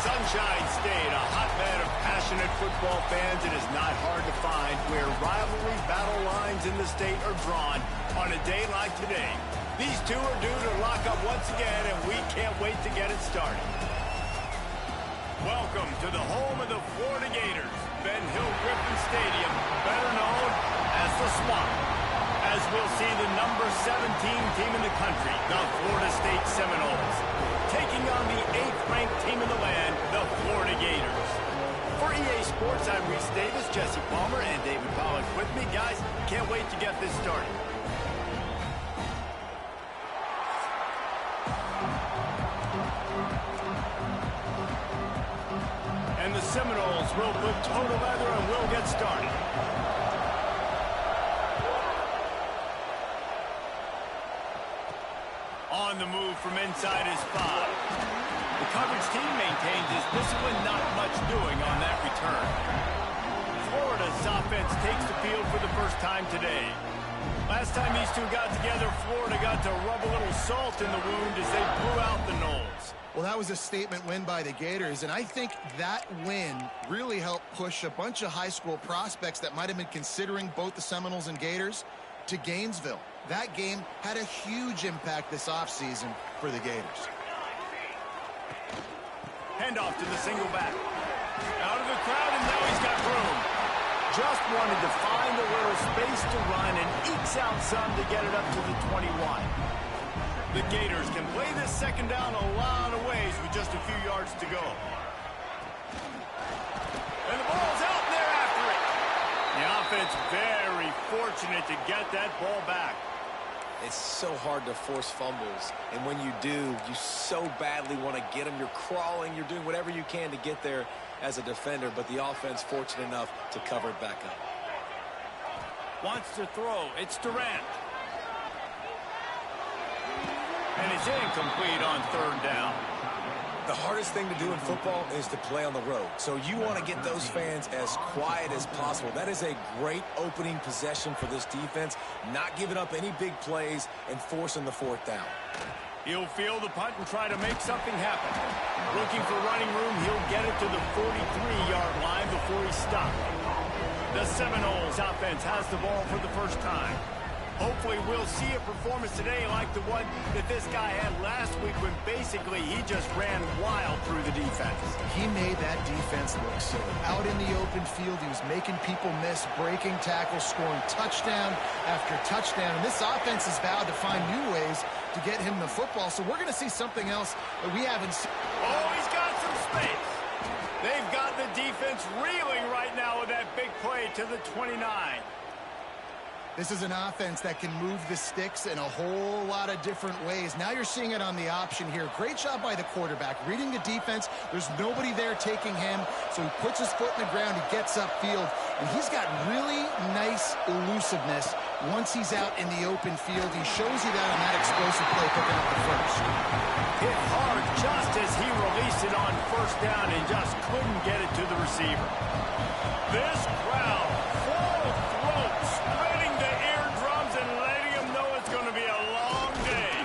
Sunshine State, a hotbed of passionate football fans. It is not hard to find where rivalry battle lines in the state are drawn on a day like today. These two are due to lock up once again, and we can't wait to get it started. Welcome to the home of the Florida Gators, Ben Hill Griffin Stadium, better known as the Swamp. As we'll see the number 17 team in the country, the Florida State Seminoles, taking on the 8th-ranked team in the land, the Florida Gators. For EA Sports, I'm Reese Davis, Jesse Palmer, and David Pollack with me. Guys, can't wait to get this started. And the Seminoles will put total leather and we'll get started. On the move from inside his 5. The coverage team maintains his discipline, not much doing on that return. Florida's offense takes the field for the first time today. Last time these two got together, Florida got to rub a little salt in the wound as they blew out the Noles. Well, that was a statement win by the Gators, and I think that win really helped push a bunch of high school prospects that might have been considering both the Seminoles and Gators to Gainesville. That game had a huge impact this offseason for the Gators. Handoff to the single back. Out of the crowd, and now he's got room. Just wanted to find a little space to run and ekes out some to get it up to the 21. The Gators can play this second down a lot of ways with just a few yards to go. And the ball's out, and they're after it. The offense very fortunate to get that ball back. It's so hard to force fumbles, and when you do, you so badly want to get them. You're crawling, you're doing whatever you can to get there as a defender, but the offense fortunate enough to cover it back up. Wants to throw. It's Durant. And it's incomplete on 3rd down. The hardest thing to do in football is to play on the road. So you want to get those fans as quiet as possible. That is a great opening possession for this defense, not giving up any big plays and forcing the 4th down. He'll field the punt and try to make something happen. Looking for running room, he'll get it to the 43-yard line before he's stopped. The Seminoles offense has the ball for the first time. Hopefully we'll see a performance today like the one that this guy had last week when basically he just ran wild through the defense. He made that defense look silly. Out in the open field, he was making people miss, breaking tackles, scoring touchdown after touchdown. And this offense has vowed to find new ways to get him the football. So we're going to see something else that we haven't seen. Oh, he's got some space. They've got the defense reeling right now with that big play to the 29. This is an offense that can move the sticks in a whole lot of different ways. Now you're seeing it on the option here. Great job by the quarterback. Reading the defense, there's nobody there taking him, so he puts his foot in the ground, he gets upfield, and he's got really nice elusiveness once he's out in the open field. He shows you that on that explosive play picking up the first. Hit hard just as he released it on 1st down and just couldn't get it to the receiver. This crowd full of throat, spreading the eardrums and letting them know it's going to be a long day.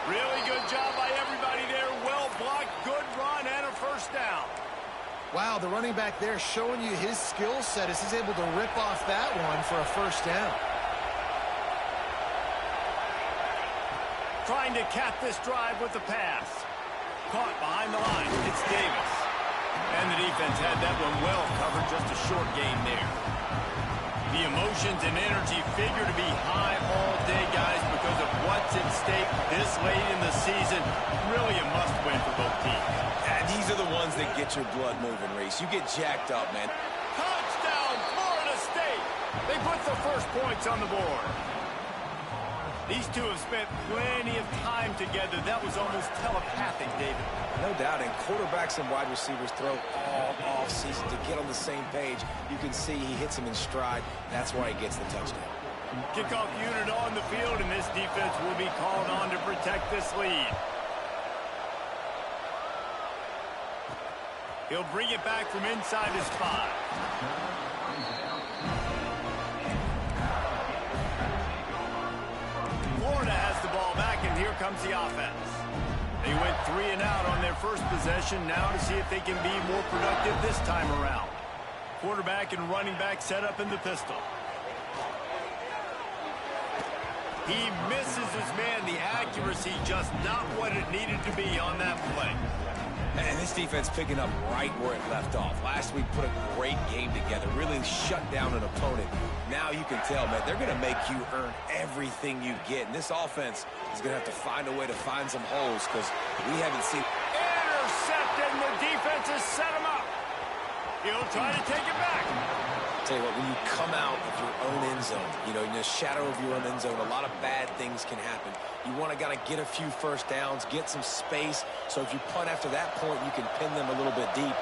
Really good job by everybody there. Well blocked, good run, and a 1st down. Wow, the running back there showing you his skill set as he's able to rip off that one for a 1st down. Trying to cap this drive with the pass. Caught behind the line. It's Davis. And the defense had that one well covered. Just a short gain there. The emotions and energy figure to be high all day, guys, because of what's at stake this late in the season. Really a must-win for both teams. And these are the ones that get your blood moving, Reese. You get jacked up, man. Touchdown, Florida State! They put the first points on the board. These two have spent plenty of time together. That was almost telepathic, David. No doubt, and quarterbacks and wide receivers throw all off-season to get on the same page. You can see he hits him in stride. That's why he gets the touchdown. Kickoff unit on the field, and this defense will be called on to protect this lead. He'll bring it back from inside his 5. Florida has the ball back, and here comes the offense. They went 3 and out on their first possession. Now to see if they can be more productive this time around. Quarterback and running back set up in the pistol. He misses his man. The accuracy just not what it needed to be on that play. And this defense picking up right where it left off. Last week put a great game together, really shut down an opponent. Now you can tell, man, they're going to make you earn everything you get. And this offense is going to have to find a way to find some holes because we haven't seen. Intercepted, and the defense has set him up. He'll try to take it back. Tell you what, when you come out of your own end zone, you know, in the shadow of your own end zone, a lot of bad things can happen. You want to get a few first downs, get some space, so if you punt after that point, you can pin them a little bit deep.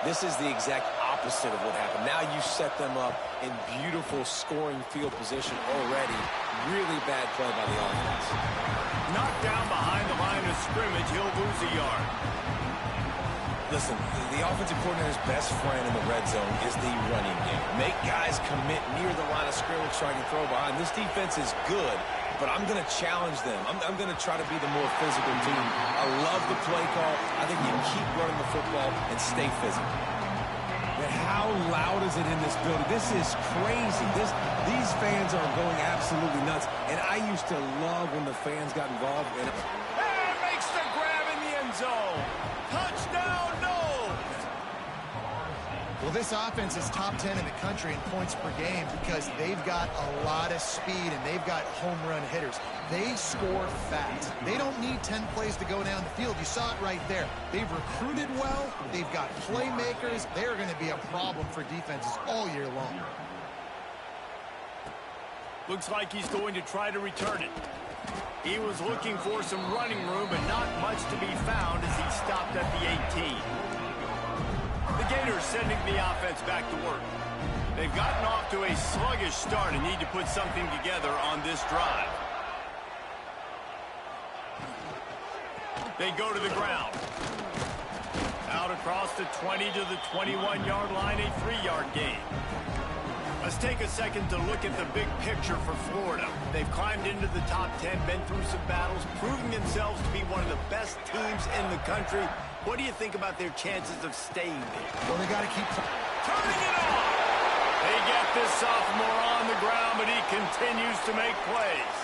This is the exact opposite of what happened. Now you set them up in beautiful scoring field position already. Really bad play by the offense. Knocked down behind the line of scrimmage, he'll lose a yard. Listen, the offensive coordinator's best friend in the red zone is the running game. Make guys commit near the line of scrimmage trying to throw behind. This defense is good, but I'm going to challenge them. I'm going to try to be the more physical team. I love the play call. I think you keep running the football and stay physical. But how loud is it in this building? This is crazy. These fans are going absolutely nuts. And I used to love when the fans got involved. And makes the grab in the end zone. Touchdown, no! Well, this offense is top 10 in the country in points per game because they've got a lot of speed and they've got home run hitters. They score fast. They don't need 10 plays to go down the field. You saw it right there. They've recruited well. They've got playmakers. They're going to be a problem for defenses all year long. Looks like he's going to try to return it. He was looking for some running room, but not much to be found as he stopped at the 18. The Gators sending the offense back to work. They've gotten off to a sluggish start and need to put something together on this drive. They go to the ground. Out across the 20 to the 21-yard line, a 3-yard gain. Let's take a second to look at the big picture for Florida. They've climbed into the top 10, been through some battles, proving themselves to be one of the best teams in the country. What do you think about their chances of staying there? Well, they got to keep turning it on. They get this sophomore on the ground, but he continues to make plays.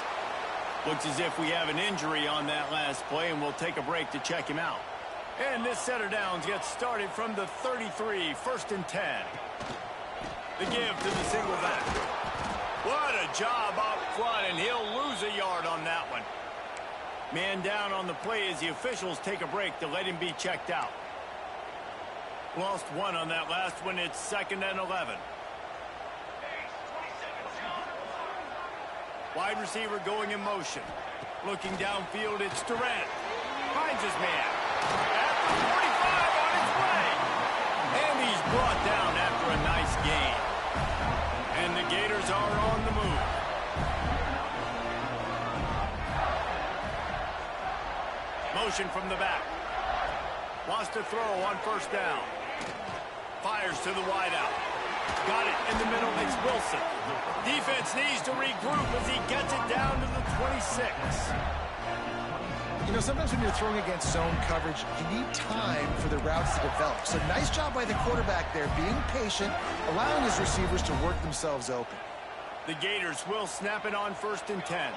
Looks as if we have an injury on that last play, and we'll take a break to check him out. And this set of downs gets started from the 33, 1st and 10. The give to the single back. What a job up front, and he'll lose a yard on that one. Man down on the play as the officials take a break to let him be checked out. Lost one on that last one. It's 2nd and 11. Wide receiver going in motion. Looking downfield, it's Durant. Finds his man. At the 45 on his way. And he's brought down after a nice gain. And the Gators are on the move. Motion from the back. Wants to throw on 1st down. Fires to the wideout. Got it in the middle. It's Wilson. Defense needs to regroup as he gets it down to the 26. You know, sometimes when you're throwing against zone coverage, you need time for the routes to develop. So nice job by the quarterback there, being patient, allowing his receivers to work themselves open. The Gators will snap it on 1st and 10.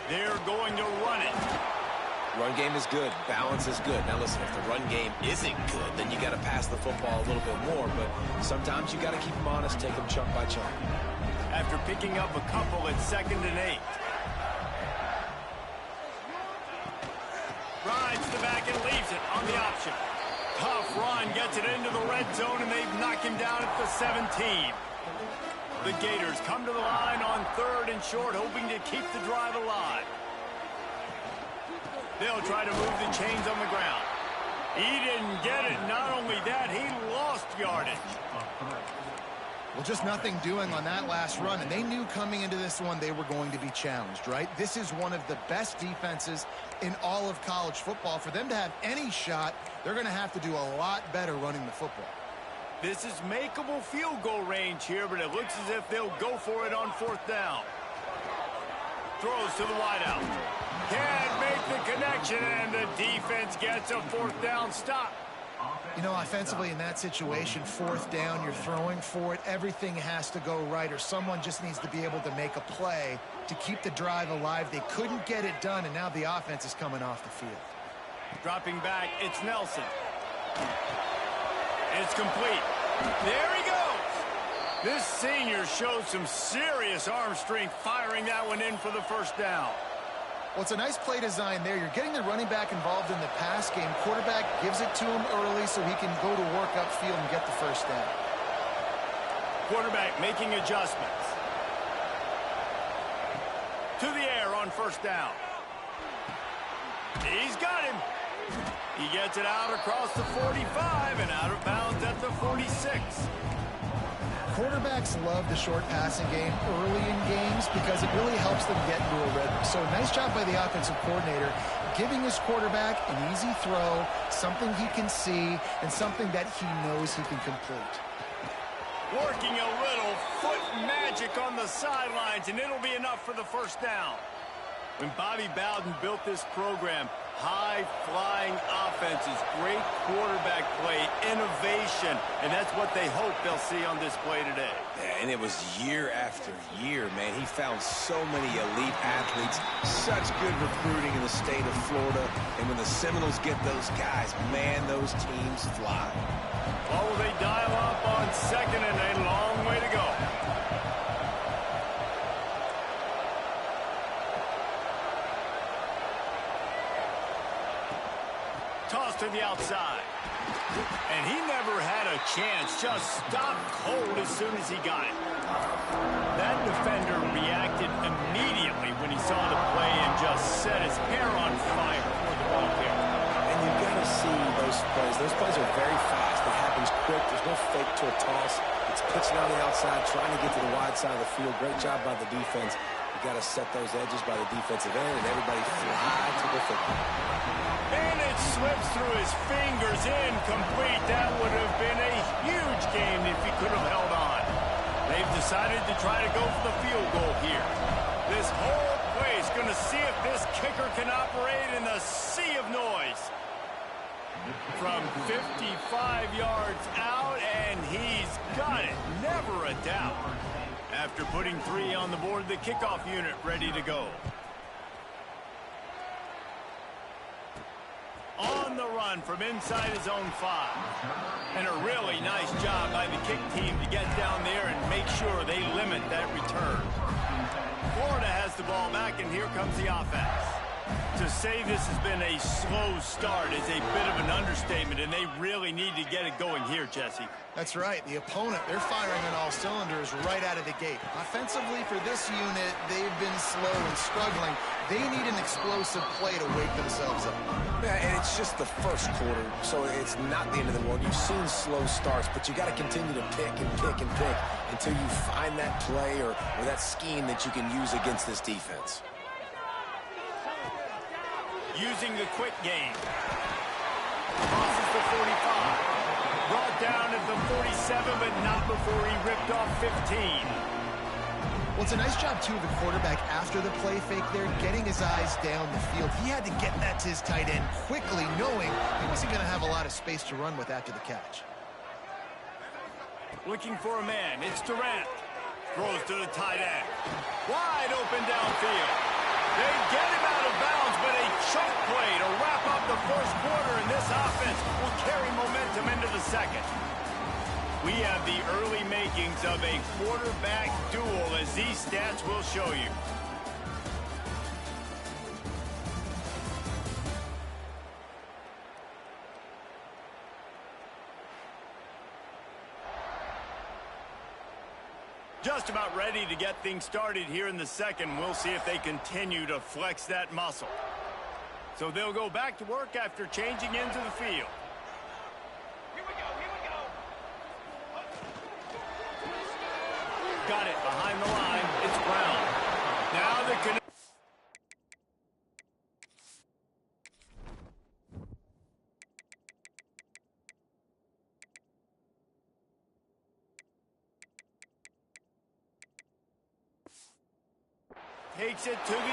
They're going to run it. Run game is good. Balance is good. Now, listen, if the run game isn't good, then you got to pass the football a little bit more. But sometimes you got to keep them honest, take them chunk by chunk. After picking up a couple at 2nd and 8. Rides the back and leaves it on the option. Tough run, gets it into the red zone, and they've knocked him down at the 17. The Gators come to the line on 3rd and short, hoping to keep the drive alive. They'll try to move the chains on the ground. He didn't get it. Not only that, he lost yardage. Well, just nothing doing on that last run, and they knew coming into this one they were going to be challenged, right? This is one of the best defenses in all of college football. For them to have any shot, they're going to have to do a lot better running the football. This is makeable field goal range here, but it looks as if they'll go for it on 4th down. throws to the wideout. Can't make the connection, and the defense gets a fourth down stop. You know, offensively in that situation, fourth down, you're throwing for it. Everything has to go right, or someone just needs to be able to make a play to keep the drive alive. They couldn't get it done, and now the offense is coming off the field. Dropping back, it's Nelson. It's complete. There he goes. This senior shows some serious arm strength firing that one in for the first down. Well, it's a nice play design there. You're getting the running back involved in the pass game. Quarterback gives it to him early so he can go to work upfield and get the first down. Quarterback making adjustments. To the air on first down. He's got him. He gets it out across the 45 and out of bounds at the 46. Quarterbacks love the short passing game early in games because it really helps them get into a rhythm. So nice job by the offensive coordinator giving his quarterback an easy throw, something he can see, and something that he knows he can complete. Working a little foot magic on the sidelines, and it'll be enough for the first down. When Bobby Bowden built this program, high-flying offenses, great quarterback play, innovation, and that's what they hope they'll see on display today. Yeah, and it was year after year, man. He found so many elite athletes, such good recruiting in the state of Florida, and when the Seminoles get those guys, man, those teams fly. Well, will they dial up on second and a long way to go? Toss to the outside. And he never had a chance. Just stopped cold as soon as he got it. That defender reacted immediately when he saw the play and just set his hair on fire for the ball carrier. And you've got to see those plays. Those plays are very fast. It happens quick. There's no fake to a toss. It's pitching on the outside, trying to get to the wide side of the field. Great job by the defense. You got to set those edges by the defensive end, and everybody fly to the football. And it slips through his fingers, incomplete. That would have been a huge game if he could have held on. They've decided to try to go for the field goal here. This whole play is going to see if this kicker can operate in the sea of noise. From 55 yards out, and he's got it. Never a doubt. After putting 3 on the board, the kickoff unit ready to go. On the run from inside his own 5. And a really nice job by the kick team to get down there and make sure they limit that return. Florida has the ball back, and here comes the offense. To say this has been a slow start is a bit of an understatement, and they really need to get it going here, Jesse. That's right. The opponent, they're firing on all cylinders right out of the gate. Offensively, for this unit, they've been slow and struggling. They need an explosive play to wake themselves up. Yeah, and it's just the first quarter, so it's not the end of the world. You've seen slow starts, but you got to continue to pick and pick and pick until you find that play or that scheme that you can use against this defense. Using the quick game. Crosses the 45. Brought down at the 47, but not before he ripped off 15. Well, it's a nice job, too, of the quarterback after the play fake there, getting his eyes down the field. He had to get that to his tight end quickly, knowing he wasn't going to have a lot of space to run with after the catch. Looking for a man. It's Durant. Throws to the tight end. Wide open downfield. They get him out of bounds, but a choke play to wrap up the first quarter, and this offense will carry momentum into the second. We have the early makings of a quarterback duel, as these stats will show you. Just about ready to get things started here in the second. We'll see if they continue to flex that muscle. So they'll go back to work after changing into the field. Here we go. Got it behind the line. It's Brown. Now the connection. takes it to the 11.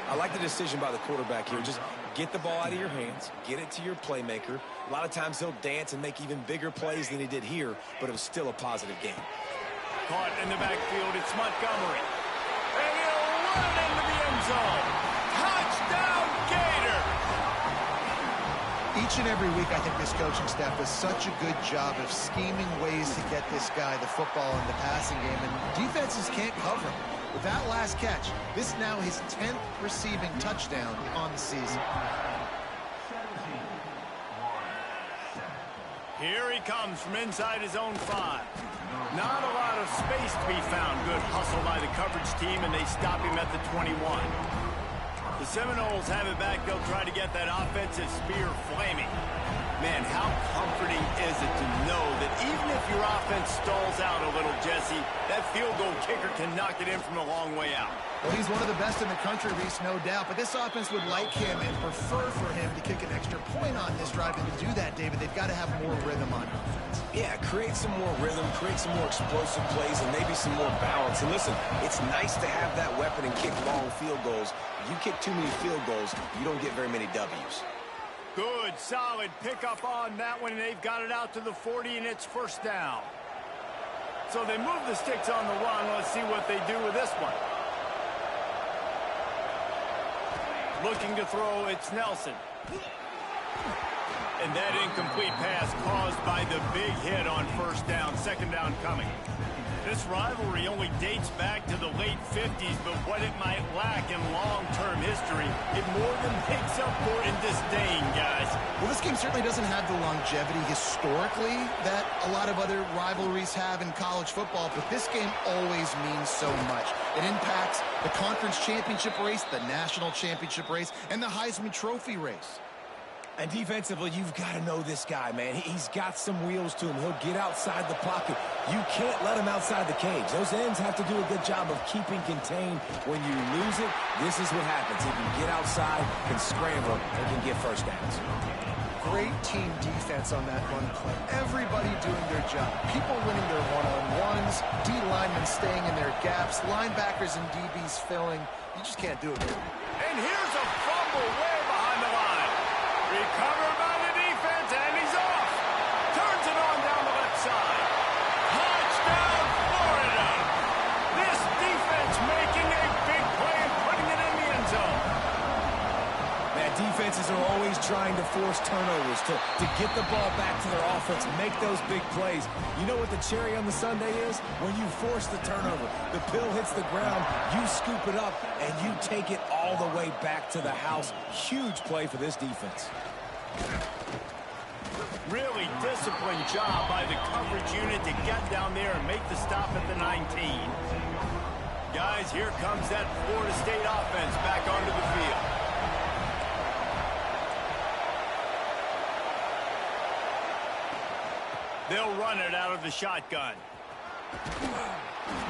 I like the decision by the quarterback here. Just get the ball out of your hands, get it to your playmaker. A lot of times he'll dance and make even bigger plays than he did here, but it was still a positive game. Caught in the backfield, it's Montgomery. And he'll run into the end zone. Touchdown, Gator! Each and every week, I think this coaching staff does such a good job of scheming ways to get this guy the football in the passing game, and defenses can't cover him. With that last catch, this is now his 10th receiving touchdown on the season. Here he comes from inside his own 5. Not a lot of space to be found. Good hustle by the coverage team, and they stop him at the 21. The Seminoles have it back. They'll try to get that offensive spear flaming. Man, how comforting is it to know that even if your offense stalls out a little, Jesse, that field goal kicker can knock it in from a long way out. Well, he's one of the best in the country, Reese, no doubt. But this offense would like him and prefer for him to kick an extra point on this drive. And to do that, David, they've got to have more rhythm on offense. Yeah, create some more rhythm, create some more explosive plays, and maybe some more balance. And listen, it's nice to have that weapon and kick long field goals. If you kick too many field goals, you don't get very many W's. Good, solid pickup on that one, and they've got it out to the 40, and it's first down. So they move the sticks on the run. Let's see what they do with this one. Looking to throw, it's Nelson. And that incomplete pass caused by the big hit on first down. Second down coming. This rivalry only dates back to the late 50s, but what it might lack in long-term history, it more than makes up for in disdain, guys. Well, this game certainly doesn't have the longevity historically that a lot of other rivalries have in college football, but this game always means so much. It impacts the conference championship race, the national championship race, and the Heisman Trophy race. And defensively, you've got to know this guy, man. He's got some wheels to him. He'll get outside the pocket. You can't let him outside the cage. Those ends have to do a good job of keeping contained. When you lose it, this is what happens. He can get outside, can scramble, and can get first downs. Great team defense on that run play. Everybody doing their job. People winning their one-on-ones, D linemen staying in their gaps, linebackers and DBs filling. You just can't do it, man. And here's a fumble way behind the line. Recovered by the defense, and he's off. Turns it on down the left side. Touchdown, Florida. This defense making a big play and putting it in the end zone. Man, defenses are always trying to force turnovers to get the ball back to their offense, make those big plays. You know what the cherry on the sundae is? When you force the turnover, the pill hits the ground, you scoop it up, and you take it all the way back to the house. Huge play for this defense. Really disciplined job by the coverage unit to get down there and make the stop at the 19. Guys, here comes that Florida State offense back onto the field. They'll run it out of the shotgun.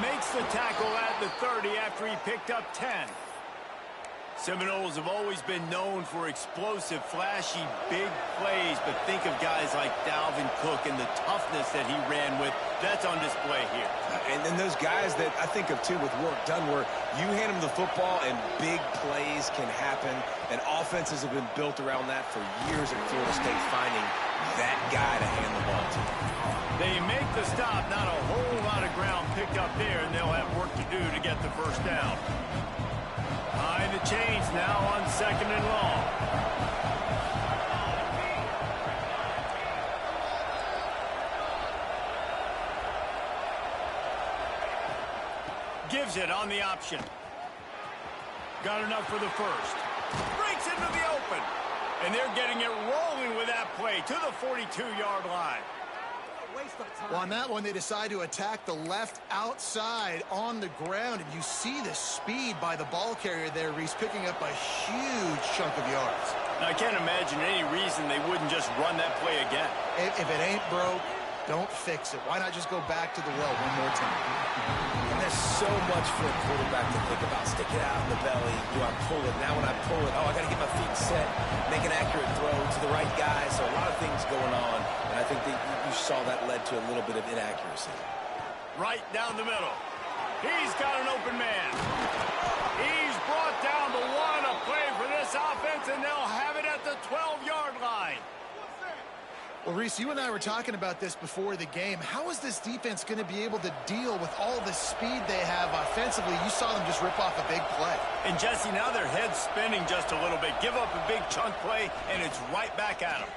Makes the tackle at the 30 after he picked up 10. Seminoles have always been known for explosive, flashy, big plays, but think of guys like Dalvin Cook and the toughness that he ran with. That's on display here. And then those guys that I think of, too, with work done, where you hand them the football and big plays can happen, and offenses have been built around that for years at Florida State, finding that guy to hand the ball to. They make the stop, not a whole lot of ground picked up there, and they'll have work to do to get the first down. Behind the chains now on second and long. Gives it on the option. Got enough for the first. Breaks into the open. And they're getting it rolling with that play to the 42-yard line. Well, on that one, they decide to attack the left outside on the ground, and you see the speed by the ball carrier there, Reese, picking up a huge chunk of yards. Now, I can't imagine any reason they wouldn't just run that play again. If it ain't broke, don't fix it. Why not just go back to the well one more time? And there's so much for a quarterback to think about. Stick it out in the belly. Do I pull it? Now when I pull it, I got to get my feet set, make an accurate throw to the right guy. So a lot of things going on, and I think that you saw that led to a little bit of inaccuracy. Right down the middle. He's got an open man. He's brought down the one, a play for this offense, and they'll have it at the 12-yard line. Well, Reese, you and I were talking about this before the game. How is this defense going to be able to deal with all the speed they have offensively? You saw them just rip off a big play. And, Jesse, now their head's spinning just a little bit. Give up a big chunk play, and it's right back at them.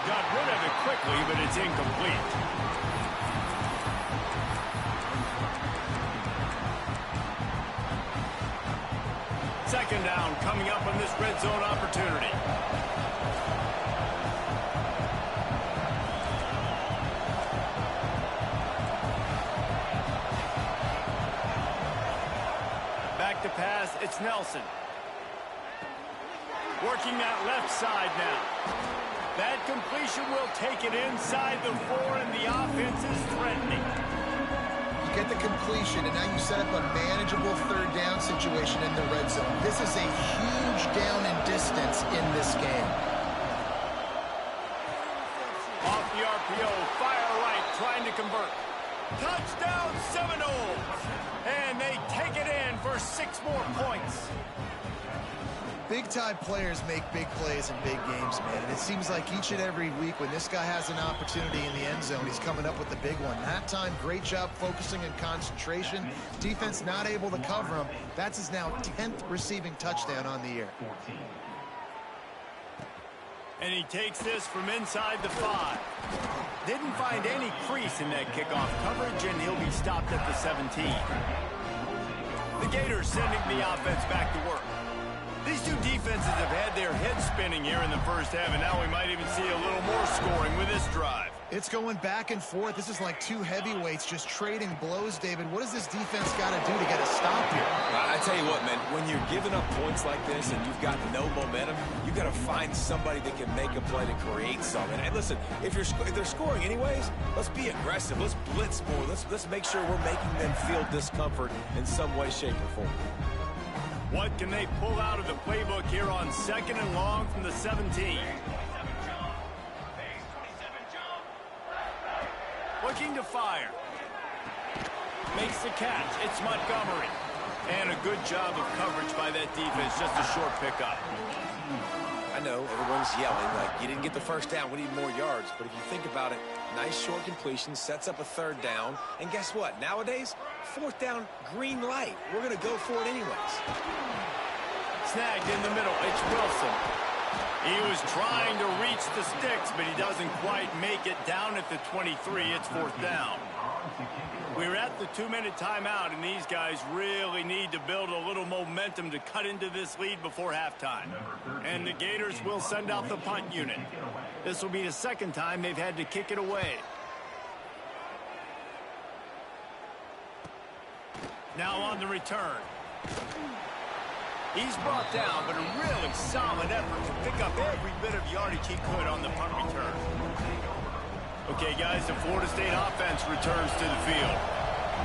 Got rid of it quickly, but it's incomplete. Second down coming up on this red zone opportunity. Back to pass, it's Nelson. Working that left side now. That completion will take it inside the 4, and the offense is threatening. You get the completion, and now you set up a manageable third down situation in the red zone. This is a huge down in distance in this game. Off the RPO, fire right, trying to convert. Touchdown Seminoles! And they take it in for 6 more points. Big-time players make big plays in big games, man. And it seems like each and every week when this guy has an opportunity in the end zone, he's coming up with the big one. That time, great job focusing and concentration. Defense not able to cover him. That's his now 10th receiving touchdown on the year. And he takes this from inside the 5. Didn't find any crease in that kickoff coverage, and he'll be stopped at the 17. The Gators sending the offense back to work. These two defenses have had their heads spinning here in the first half, and now we might even see a little more scoring with this drive. It's going back and forth. This is like two heavyweights just trading blows, David. What does this defense got to do to get a stop here? I tell you what, man, when you're giving up points like this and you've got no momentum, you've got to find somebody that can make a play to create something. And listen, if they're scoring anyways, let's be aggressive. Let's blitz more. Let's make sure we're making them feel discomfort in some way, shape, or form. What can they pull out of the playbook here on 2nd and long from the 17? Looking to fire. Makes the catch. It's Montgomery. And a good job of coverage by that defense. Just a short pickup. I know everyone's yelling like you didn't get the first down, we need more yards. But if you think about it, nice short completion, sets up a 3rd down. And guess what? Nowadays, 4th down, green light. We're going to go for it anyways. Snagged in the middle. It's Wilson. He was trying to reach the sticks, but he doesn't quite make it down at the 23. It's 4th down. We're at the 2-minute timeout, and these guys really need to build a little momentum to cut into this lead before halftime. And the Gators will send out the punt unit. This will be the 2nd time they've had to kick it away. Now on the return. He's brought down, but a really solid effort to pick up every bit of yardage he could on the punt return. Okay, guys, the Florida State offense returns to the field.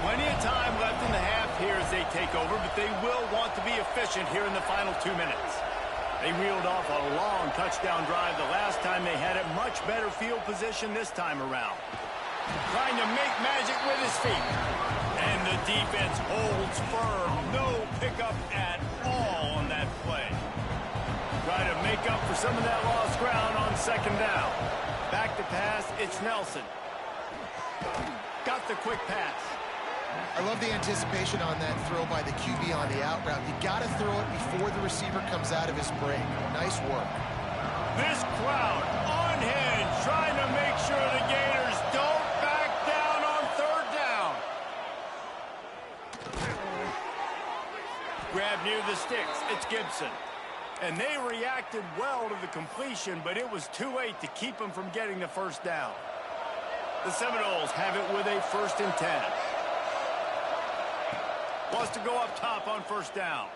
Plenty of time left in the half here as they take over, but they will want to be efficient here in the final 2 minutes. They reeled off a long touchdown drive the last time they had it. Much better field position this time around. Trying to make magic with his feet. And the defense holds firm. No pickup at all on that play. Try to make up for some of that lost ground on 2nd down. Back to pass, it's Nelson. Got the quick pass. I love the anticipation on that throw by the QB on the out route. You got to throw it before the receiver comes out of his break. Nice work. This crowd unhinged, trying to make sure the Gators don't back down on 3rd down. Grab near the sticks. It's Gibson. And they reacted well to the completion, but it was too late to keep them from getting the 1st down. The Seminoles have it with a 1st and 10. Wants to go up top on 1st down.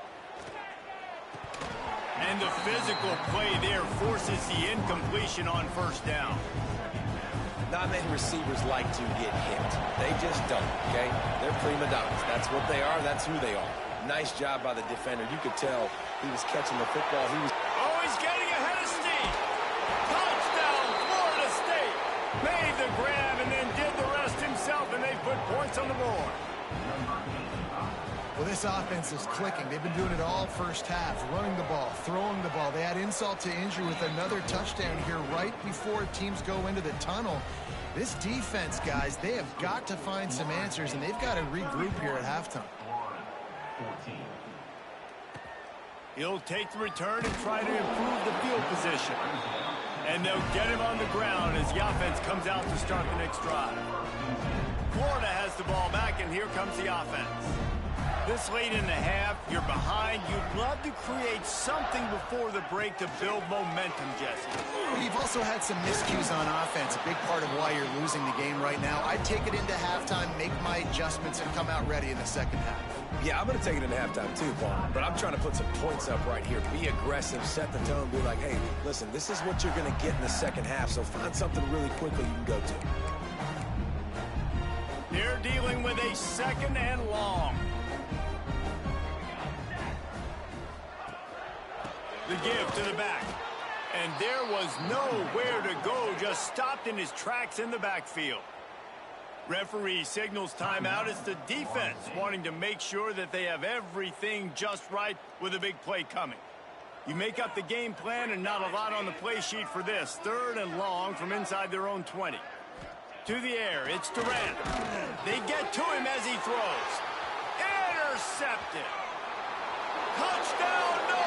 And the physical play there forces the incompletion on 1st down. Not many receivers like to get hit. They just don't, okay? They're prima donnas. That's what they are. That's who they are. Nice job by the defender. You could tell he was catching the football. Oh, he's getting ahead of steam. Touchdown, Florida State. Made the grab and then did the rest himself, and they put points on the board. Well, this offense is clicking. They've been doing it all first half, running the ball, throwing the ball. They add insult to injury with another touchdown here right before teams go into the tunnel. This defense, guys, they have got to find some answers, and they've got to regroup here at halftime. He'll take the return and try to improve the field position. And they'll get him on the ground as the offense comes out to start the next drive. Florida has the ball back, and here comes the offense. This late in the half, you're behind. You'd love to create something before the break to build momentum, Jesse. You've also had some miscues on offense, a big part of why you're losing the game right now. I'd take it into halftime, make my adjustments, and come out ready in the second half. Yeah, I'm going to take it into halftime too, Paul. But I'm trying to put some points up right here. Be aggressive, set the tone, be like, hey, listen, this is what you're going to get in the second half, so find something really quickly you can go to. They're dealing with a second and long. The give to the back. And there was nowhere to go, just stopped in his tracks in the backfield. Referee signals timeout. It's the defense wanting to make sure that they have everything just right with a big play coming. You make up the game plan and not a lot on the play sheet for this. Third and long from inside their own 20. To the air, it's Durant. They get to him as he throws. Intercepted. Touchdown, no!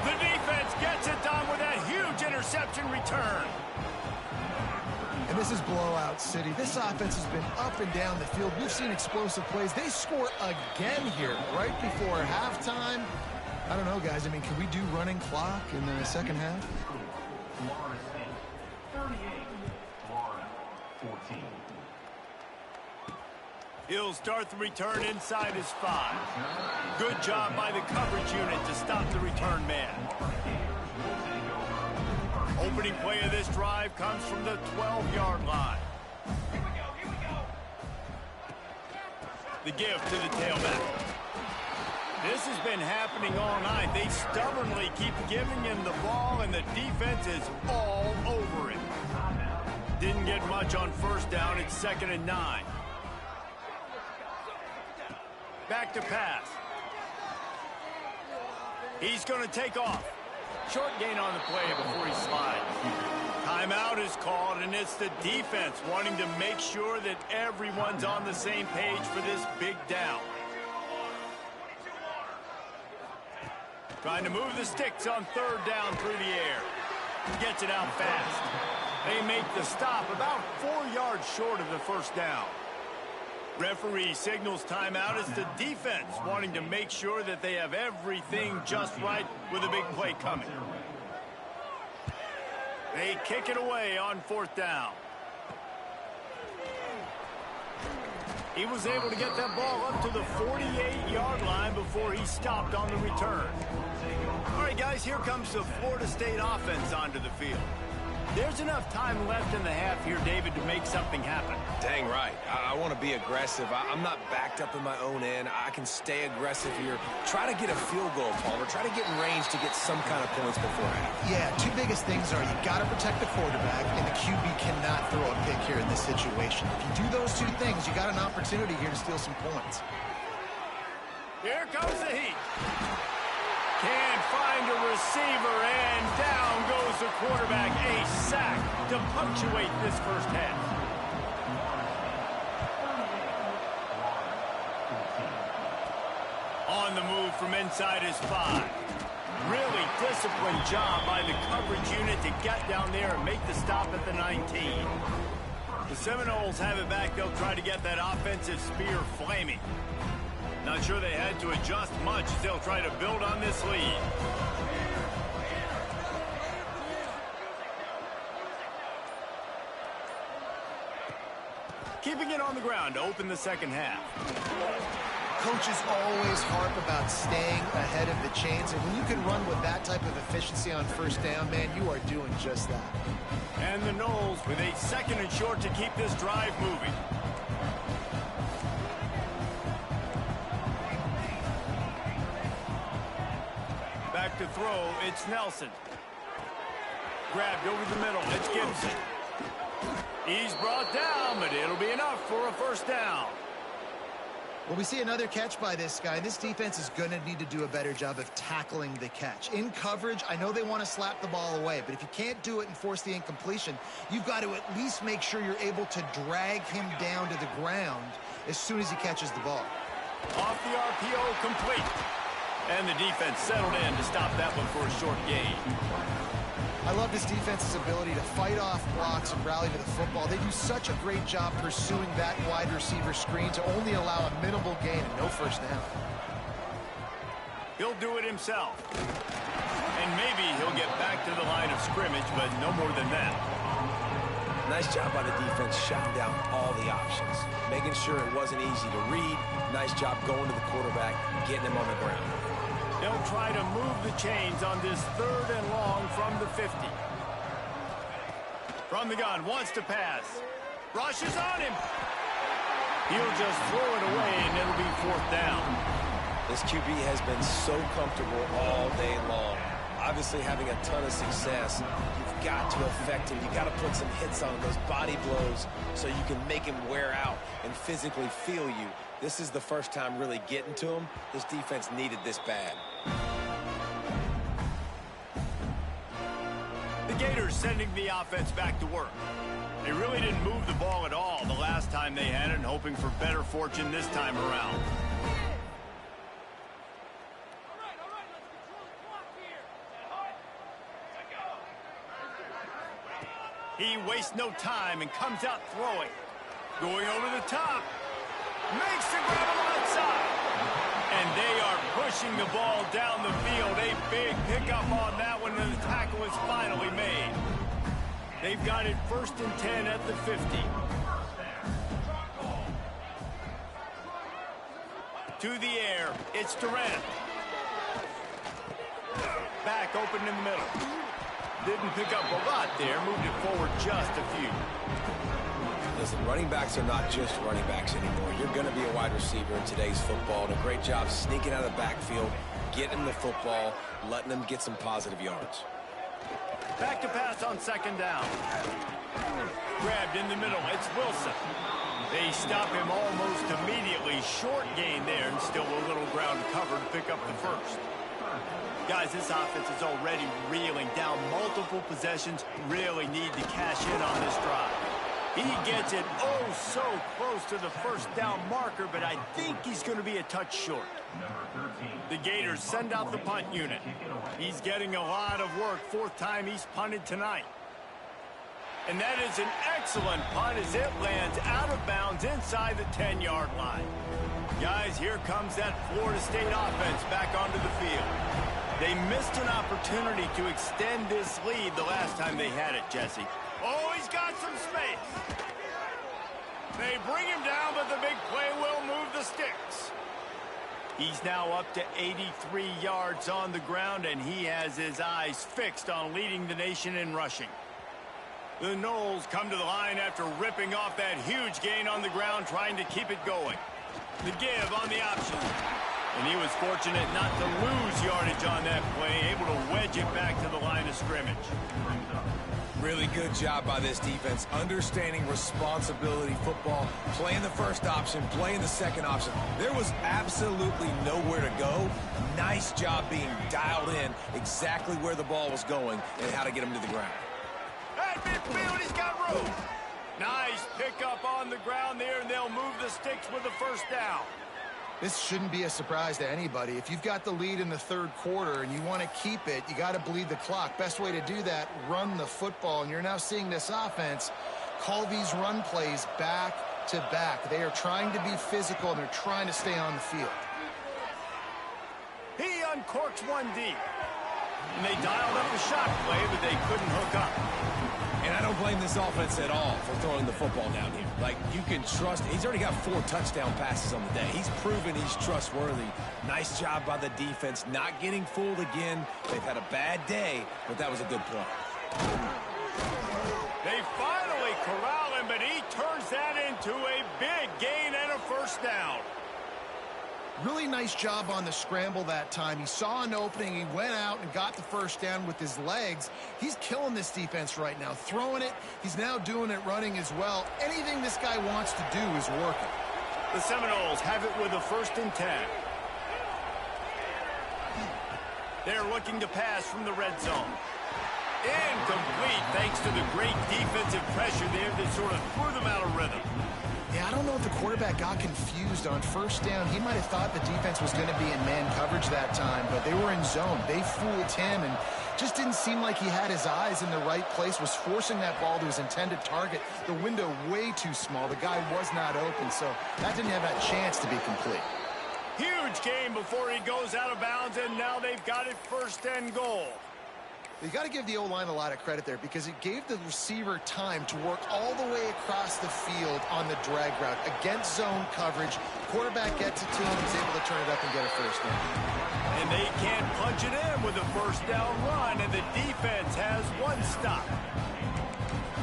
The defense gets it done with that huge interception return. And this is blowout city. This offense has been up and down the field. We've seen explosive plays. They score again here right before halftime. I don't know, guys. I mean, can we do running clock in the second half? He'll start the return inside his 5. Good job by the coverage unit to stop the return man. Opening play of this drive comes from the 12-yard line. The give to the tailback. This has been happening all night. They stubbornly keep giving him the ball, and the defense is all over it. Didn't get much on first down. It's 2nd and 9. Back to pass. He's going to take off. Short gain on the play before he slides. Timeout is called, and it's the defense wanting to make sure that everyone's on the same page for this big down. Trying to move the sticks on 3rd down through the air. Gets it out fast. They make the stop about 4 yards short of the first down. Referee signals timeout. It's the defense wanting to make sure that they have everything just right with a big play coming. They kick it away on 4th down. He was able to get that ball up to the 48-yard line before he stopped on the return. All right, guys, here comes the Florida State offense onto the field. There's enough time left in the half here, David, to make something happen. Dang right. I want to be aggressive. I'm not backed up in my own end. I can stay aggressive here. Try to get a field goal, Palmer. Try to get in range to get some kind of points before half. Yeah, two biggest things are you got to protect the quarterback, and the QB cannot throw a pick here in this situation. If you do those two things, you got an opportunity here to steal some points. Here comes the heat. Can't find a receiver, and down goes the quarterback. A sack to punctuate this first half. On the move from inside his 5. Really disciplined job by the coverage unit to get down there and make the stop at the 19. The Seminoles have it back. They'll try to get that offensive spear flaming. Not sure they had to adjust much as they'll try to build on this lead. Keeping it on the ground to open the second half. Coaches always harp about staying ahead of the chains, and when you can run with that type of efficiency on first down, man, you are doing just that. And the Noles with a 2nd and short to keep this drive moving. Back to throw, it's Nelson. Grabbed over the middle, it's Gibson. He's brought down, but it'll be enough for a first down. Well, we see another catch by this guy. This defense is going to need to do a better job of tackling the catch. In coverage, I know they want to slap the ball away, but if you can't do it and force the incompletion, you've got to at least make sure you're able to drag him down to the ground as soon as he catches the ball. Off the RPO, complete. And the defense settled in to stop that one for a short gain. I love this defense's ability to fight off blocks and rally to the football. They do such a great job pursuing that wide receiver screen to only allow a minimal gain and no first down. He'll do it himself. And maybe he'll get back to the line of scrimmage, but no more than that. Nice job by the defense shutting down all the options, making sure it wasn't easy to read. Nice job going to the quarterback, getting him on the ground. They'll try to move the chains on this 3rd and long from the 50. From the gun, wants to pass. Rushes on him. He'll just throw it away, and it'll be 4th down. This QB has been so comfortable all day long. Obviously having a ton of success. You've got to affect him. You've got to put some hits on him, those body blows, so you can make him wear out and physically feel you. This is the first time really getting to him. This defense needed this bad. The Gators sending the offense back to work. They really didn't move the ball at all the last time they had it, and hoping for better fortune this time around. He wastes no time and comes out throwing. Going over the top. Makes the grab outside. And they are pushing the ball down the field. A big pickup on that one, and the tackle is finally made. They've got it 1st and 10 at the 50. To the air, it's Durant. Back open in the middle. Didn't pick up a lot there, moved it forward just a few. Listen, running backs are not just running backs anymore. You're going to be a wide receiver in today's football, and a great job sneaking out of the backfield, getting the football, letting them get some positive yards. Back to pass on 2nd down. Grabbed in the middle, it's Wilson. They stop him almost immediately. Short gain there, and still a little ground covered to pick up the 1st. Guys, this offense is already reeling down multiple possessions. Really need to cash in on this drive. He gets it so close to the 1st down marker, but I think he's going to be a touch short. The Gators send out the punt unit. He's getting a lot of work. 4th time he's punted tonight. And that is an excellent punt as it lands out of bounds inside the 10-yard line. Guys, here comes that Florida State offense back onto the field. They missed an opportunity to extend this lead the last time they had it, Jesse. Oh, he's got some space. They bring him down, but the big play will move the sticks. He's now up to 83 yards on the ground, and he has his eyes fixed on leading the nation in rushing. The Noles come to the line after ripping off that huge gain on the ground, trying to keep it going. The give on the option. And he was fortunate not to lose yardage on that play, able to wedge it back to the line of scrimmage. Really good job by this defense, understanding responsibility football, playing the 1st option, playing the 2nd option. There was absolutely nowhere to go. Nice job being dialed in exactly where the ball was going and how to get him to the ground. At midfield, he's got room. Nice pickup on the ground there, and they'll move the sticks with the 1st down. This shouldn't be a surprise to anybody. If you've got the lead in the 3rd quarter and you want to keep it, you got to bleed the clock. Best way to do that, run the football. And you're now seeing this offense call these run plays back to back. They are trying to be physical, and they're trying to stay on the field. He uncorks one deep. And they dialed up a shot play, but they couldn't hook up. And I don't blame this offense at all for throwing the football down here. Like, you can trust. He's already got 4 touchdown passes on the day. He's proven he's trustworthy. Nice job by the defense, not getting fooled again. They've had a bad day, but that was a good play. They finally corral him, but he turns that into a big gain and a 1st down. Really nice job on the scramble that time. He saw an opening. He went out and got the 1st down with his legs. He's killing this defense right now. Throwing it. He's now doing it running as well. Anything this guy wants to do is working. The Seminoles have it with a 1st and 10. They're looking to pass from the red zone. Incomplete thanks to the great defensive pressure there that sort of threw them out of rhythm. Yeah, I don't know if the quarterback got confused on 1st down. He might have thought the defense was going to be in man coverage that time, but they were in zone. They fooled him and just didn't seem like he had his eyes in the right place, was forcing that ball to his intended target. The window way too small. The guy was not open, so that didn't have that chance to be complete. Huge game before he goes out of bounds, and now they've got it 1st and goal. You got to give the O-line a lot of credit there because it gave the receiver time to work all the way across the field on the drag route against zone coverage. Quarterback gets it to him, he's able to turn it up and get a 1st down. And they can't punch it in with a 1st down run, and the defense has 1 stop.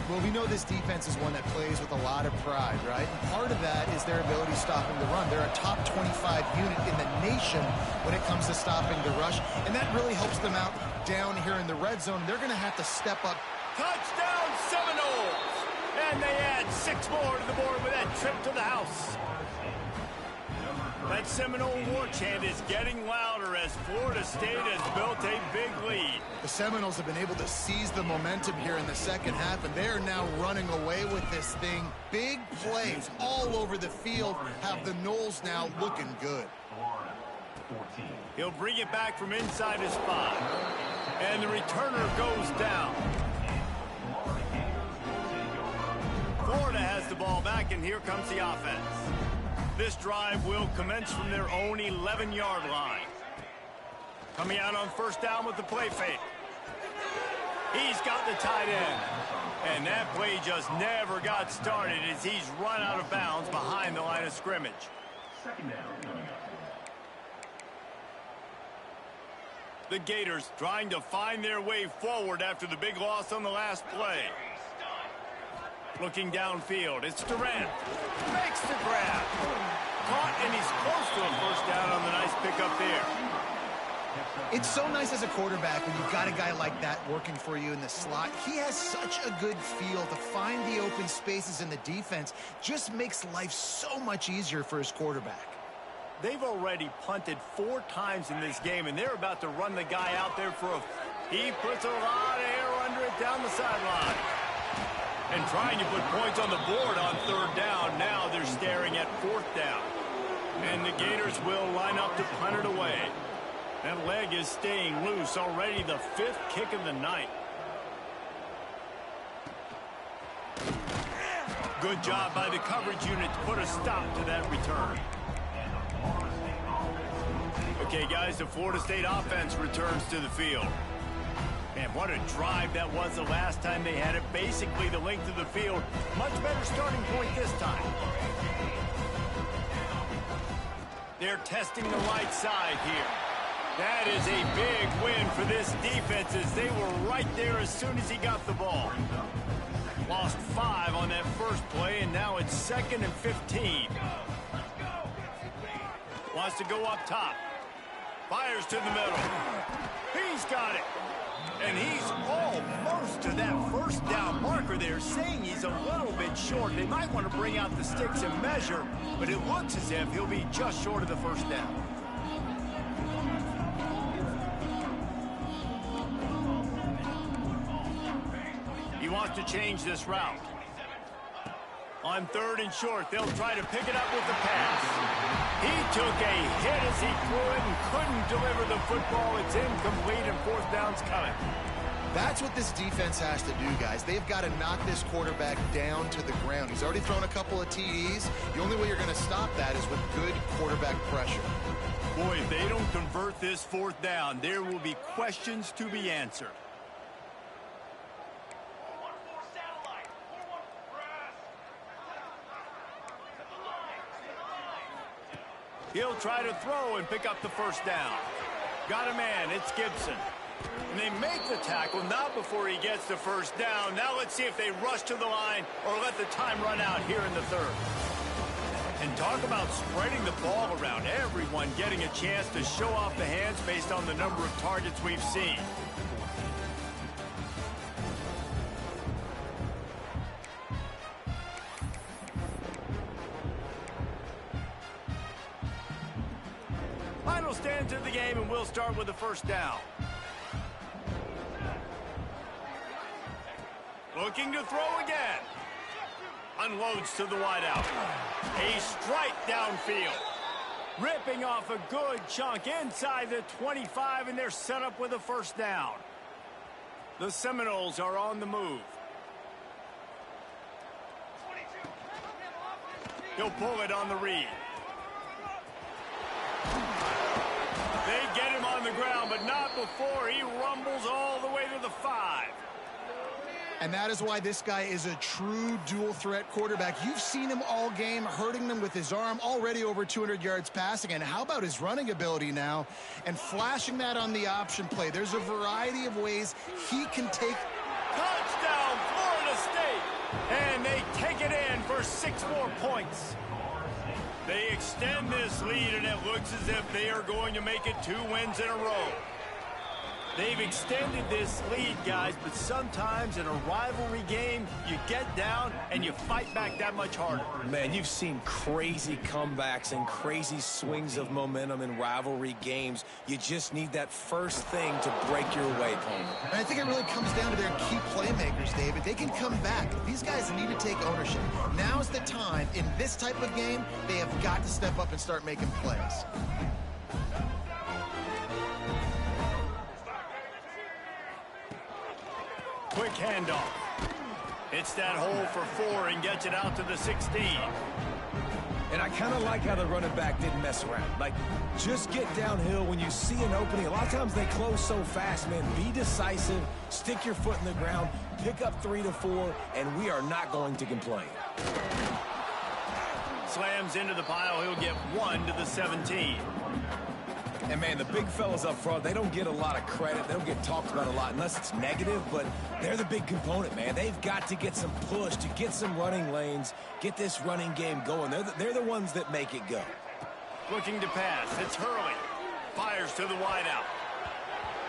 Well, we know this defense is one that plays with a lot of pride, right? And part of that is their ability stopping the run. They're a top 25 unit in the nation when it comes to stopping the rush, and that really helps them out down here in the red zone. They're going to have to step up. Touchdown Seminoles! And they add 6 more to the board with that trip to the house. That Seminole war chant is getting louder as Florida State has built a big lead. The Seminoles have been able to seize the momentum here in the second half, and they're now running away with this thing. Big plays all over the field have the Noles now looking good. He'll bring it back from inside his 5. And the returner goes down. Florida has the ball back, and here comes the offense. This drive will commence from their own 11-yard line. Coming out on 1st down with the play fake. He's got the tight end. And that play just never got started as he's run out of bounds behind the line of scrimmage. 2nd down coming up. The Gators trying to find their way forward after the big loss on the last play. Looking downfield, it's Durant. Makes the grab. Caught, and he's close to a 1st down on the nice pickup there. It's so nice as a quarterback when you've got a guy like that working for you in the slot. He has such a good feel to find the open spaces in the defense. Just makes life so much easier for his quarterback. They've already punted 4 times in this game, and they're about to run the guy out there for a... He puts a lot of air under it down the sideline. And trying to put points on the board on 3rd down. Now they're staring at 4th down. And the Gators will line up to punt it away. That leg is staying loose. Already the 5th kick of the night. Good job by the coverage unit to put a stop to that return. Okay, guys, the Florida State offense returns to the field. Man, what a drive that was the last time they had it. Basically the length of the field. Much better starting point this time. They're testing the right side here. That is a big win for this defense as they were right there as soon as he got the ball. Lost 5 on that first play, and now it's 2nd and 15. Wants to go up top. Fires to the middle. He's got it. And he's almost to that 1st down marker there, saying he's a little bit short. They might want to bring out the sticks and measure, but it looks as if he'll be just short of the 1st down. He wants to change this route. On 3rd and short, they'll try to pick it up with the pass. He took a hit as he threw it and couldn't deliver the football. It's incomplete, and 4th down's coming. That's what this defense has to do, guys. They've got to knock this quarterback down to the ground. He's already thrown a couple of TDs. The only way you're going to stop that is with good quarterback pressure. Boy, if they don't convert this 4th down, there will be questions to be answered. He'll try to throw and pick up the 1st down. Got a man, it's Gibson. And they make the tackle, not before he gets the 1st down. Now let's see if they rush to the line or let the time run out here in the 3rd. And talk about spreading the ball around. Everyone getting a chance to show off the hands based on the number of targets we've seen. will stand to the game, and we'll start with the first down. Looking to throw again. Unloads to the wideout. A strike downfield. Ripping off a good chunk inside the 25, and they're set up with a first down. The Seminoles are on the move. He'll pull it on the read. They get him on the ground, but not before he rumbles all the way to the 5. And that is why this guy is a true dual-threat quarterback. You've seen him all game, hurting them with his arm, already over 200 yards passing. And how about his running ability now? And flashing that on the option play. There's a variety of ways he can take. Touchdown, Florida State! And they take it in for 6 more points. They extend this lead, and it looks as if they are going to make it 2 wins in a row. They've extended this lead, guys, but sometimes in a rivalry game, you get down and you fight back that much harder. Man, you've seen crazy comebacks and crazy swings of momentum in rivalry games. You just need that first thing to break your way, Palmer. And I think it really comes down to their key playmakers, David. They can come back. These guys need to take ownership. Now's the time. In this type of game, they have got to step up and start making plays. Quick handoff. It's that hole for 4 and gets it out to the 16. And I kind of like how the running back didn't mess around. Like, just get downhill when you see an opening. A lot of times they close so fast, man. Be decisive, stick your foot in the ground, pick up 3 to 4, and we are not going to complain. Slams into the pile. He'll get 1 to the 17. And, man, the big fellas up front, they don't get a lot of credit. They don't get talked about a lot unless it's negative, but they're the big component, man. They've got to get some push to get some running lanes, get this running game going. They're the ones that make it go. Looking to pass. It's Hurley. Fires to the wideout.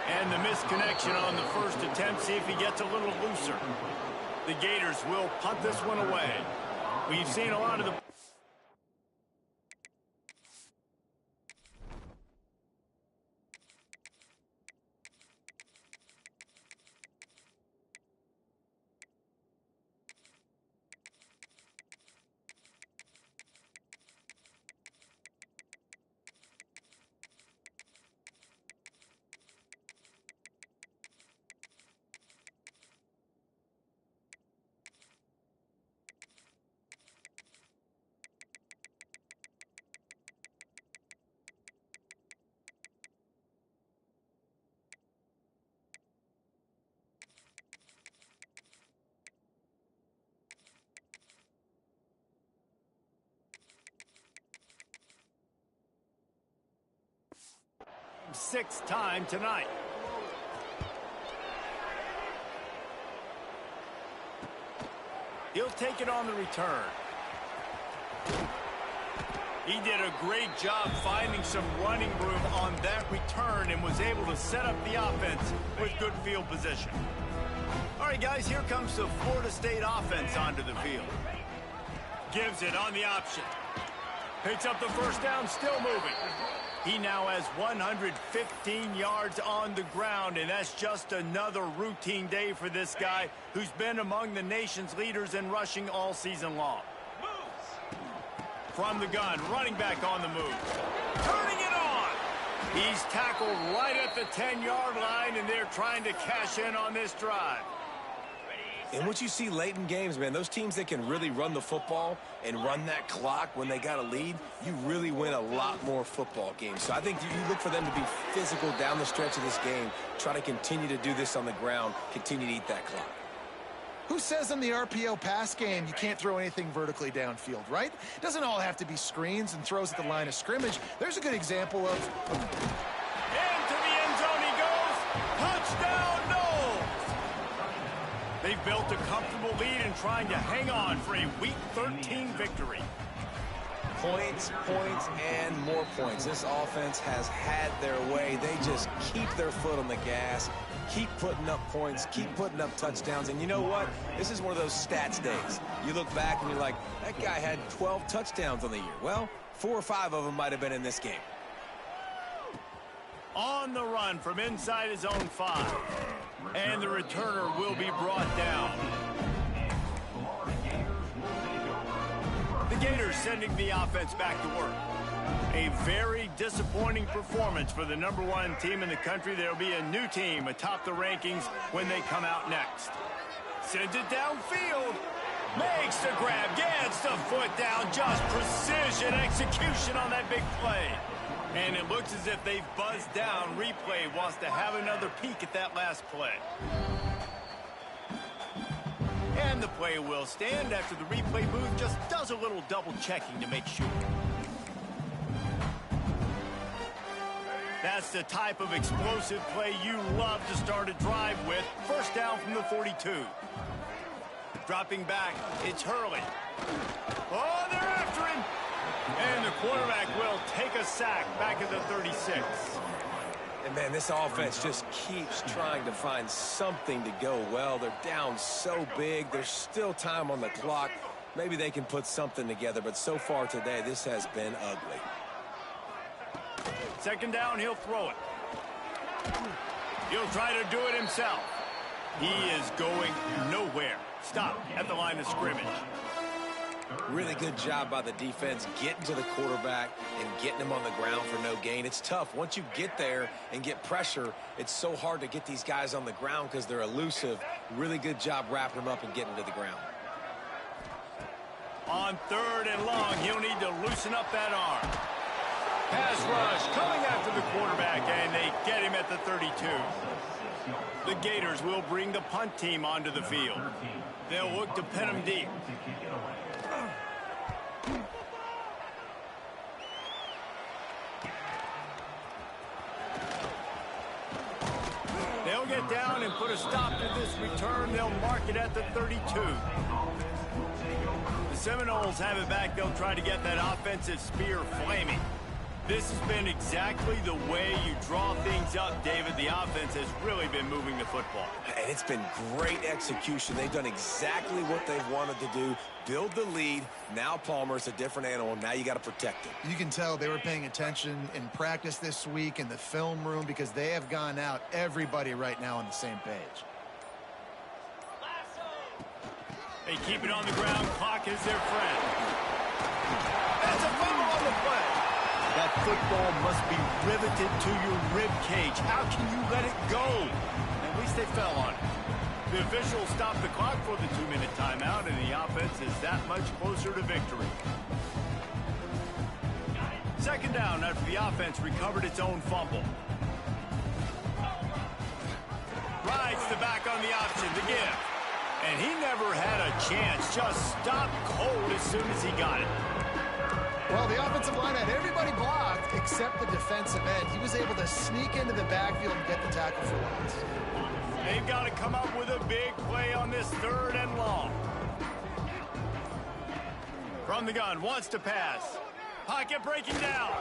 And the misconnection on the first attempt. See if he gets a little looser. The Gators will punt this one away. We've seen a lot of the... Sixth time tonight. He'll take it on the return. He did a great job finding some running room on that return and was able to set up the offense with good field position. All right, guys, here comes the Florida State offense onto the field. Gives it on the option. Picks up the first down, still moving. He now has 115 yards on the ground, and that's just another routine day for this guy who's been among the nation's leaders in rushing all season long. From the gun, running back on the move. Turning it on! He's tackled right at the 10-yard line, and they're trying to cash in on this drive. And what you see late in games, man, those teams that can really run the football and run that clock when they got a lead, you really win a lot more football games. So I think you look for them to be physical down the stretch of this game, try to continue to do this on the ground, continue to eat that clock. Who says in the RPO pass game you can't throw anything vertically downfield, right? It doesn't all have to be screens and throws at the line of scrimmage. There's a good example of... Into the end zone he goes. Touchdown, Noles! They've built a comfortable lead and trying to hang on for a Week 13 victory. Points, points, and more points. This offense has had their way. They just keep their foot on the gas, keep putting up points, keep putting up touchdowns. And you know what? This is one of those stats days. You look back and you're like, that guy had 12 touchdowns on the year. Well, 4 or 5 of them might have been in this game. On the run from inside his own 5. And the returner will be brought down. The Gators sending the offense back to work. A very disappointing performance for the #1 team in the country. There'll be a new team atop the rankings when they come out next. Sends it downfield. Makes the grab. Gets the foot down. Just precision execution on that big play. And it looks as if they've buzzed down. Replay wants to have another peek at that last play. And the play will stand after the replay booth just does a little double checking to make sure. That's the type of explosive play you love to start a drive with. First down from the 42. Dropping back, it's Hurley. Oh, they're after him. And the quarterback will take a sack back at the 36. And, man, this offense just keeps trying to find something to go well. They're down so big. There's still time on the clock. Maybe they can put something together, but so far today, this has been ugly. Second down, he'll throw it. He'll try to do it himself. He is going nowhere. Stop at the line of scrimmage. Really good job by the defense getting to the quarterback and getting him on the ground for no gain. It's tough. Once you get there and get pressure, it's so hard to get these guys on the ground because they're elusive. Really good job wrapping them up and getting to the ground. On 3rd and long, he'll need to loosen up that arm. Pass rush coming after the quarterback, and they get him at the 32. The Gators will bring the punt team onto the field. They'll look to pin him deep. They'll get down and put a stop to this return. They'll mark it at the 32. The Seminoles have it back. They'll try to get that offensive spear flaming. This has been exactly the way you draw things up, David. The offense has really been moving the football. And it's been great execution. They've done exactly what they've wanted to do. Build the lead. Now Palmer's a different animal. Now you got to protect him. You can tell they were paying attention in practice this week in the film room because they have gone out everybody right now on the same page. They keep it on the ground. Clock is their friend. That's a fumble on the play. That football must be riveted to your rib cage. How can you let it go? At least they fell on it. The officials stopped the clock for the 2-minute timeout, and the offense is that much closer to victory. Second down after the offense recovered its own fumble. Rides the back on the option to give. And he never had a chance. Just stopped cold as soon as he got it. Well, the offensive line had everybody blocked except the defensive end. He was able to sneak into the backfield and get the tackle for once. They've got to come up with a big play on this 3rd and long. From the gun, wants to pass. Pocket breaking down.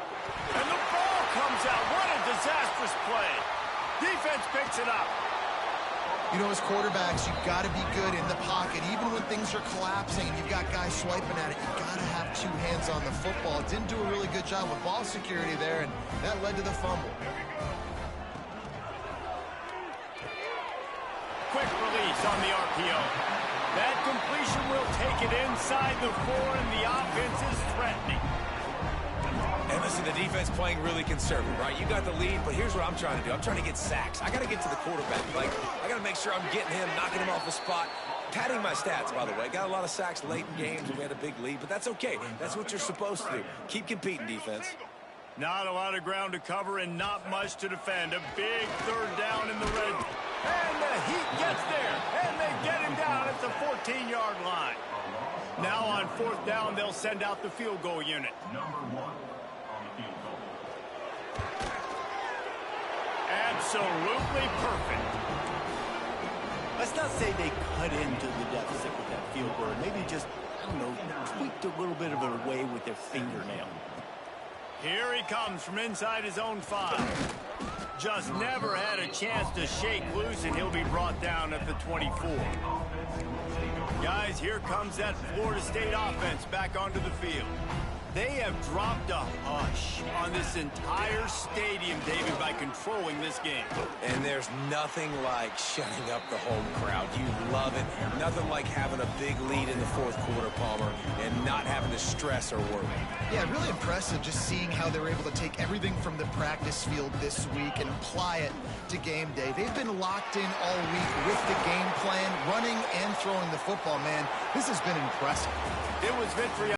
And the ball comes out. What a disastrous play. Defense picks it up. You know, as quarterbacks, you've got to be good in the pocket. Even when things are collapsing and you've got guys swiping at it, you've got to have 2 hands on the football. Didn't do a really good job of ball security there, and that led to the fumble. Quick release on the RPO. That completion will take it inside the 4, and the offense is threatening. And listen, the defense playing really conservative, right? You got the lead, but here's what I'm trying to do. I'm trying to get sacks. I got to get to the quarterback. Like, I got to make sure I'm getting him, knocking him off the spot. Padding my stats, by the way. Got a lot of sacks late in games when we had a big lead, but that's okay. That's what you're supposed to do. Keep competing, defense. Not a lot of ground to cover and not much to defend. A big 3rd down in the red. And the Heat gets there, and they get him down at the 14-yard line. Now on 4th down, they'll send out the field goal unit. Absolutely perfect. Let's not say they cut into the deficit with that field goal. Maybe just, I don't know, tweaked a little bit of it away with their fingernail. Here he comes from inside his own 5. Just never had a chance to shake loose, and he'll be brought down at the 24. Guys, here comes that Florida State offense back onto the field. They have dropped a hush on this entire stadium, David, by controlling this game. And there's nothing like shutting up the home crowd. You love it. Nothing like having a big lead in the fourth quarter, Palmer, and not having to stress or worry. Yeah, really impressive just seeing how they were able to take everything from the practice field this week and apply it to game day. They've been locked in all week with the game plan, running and throwing the football, man. This has been impressive. It was victory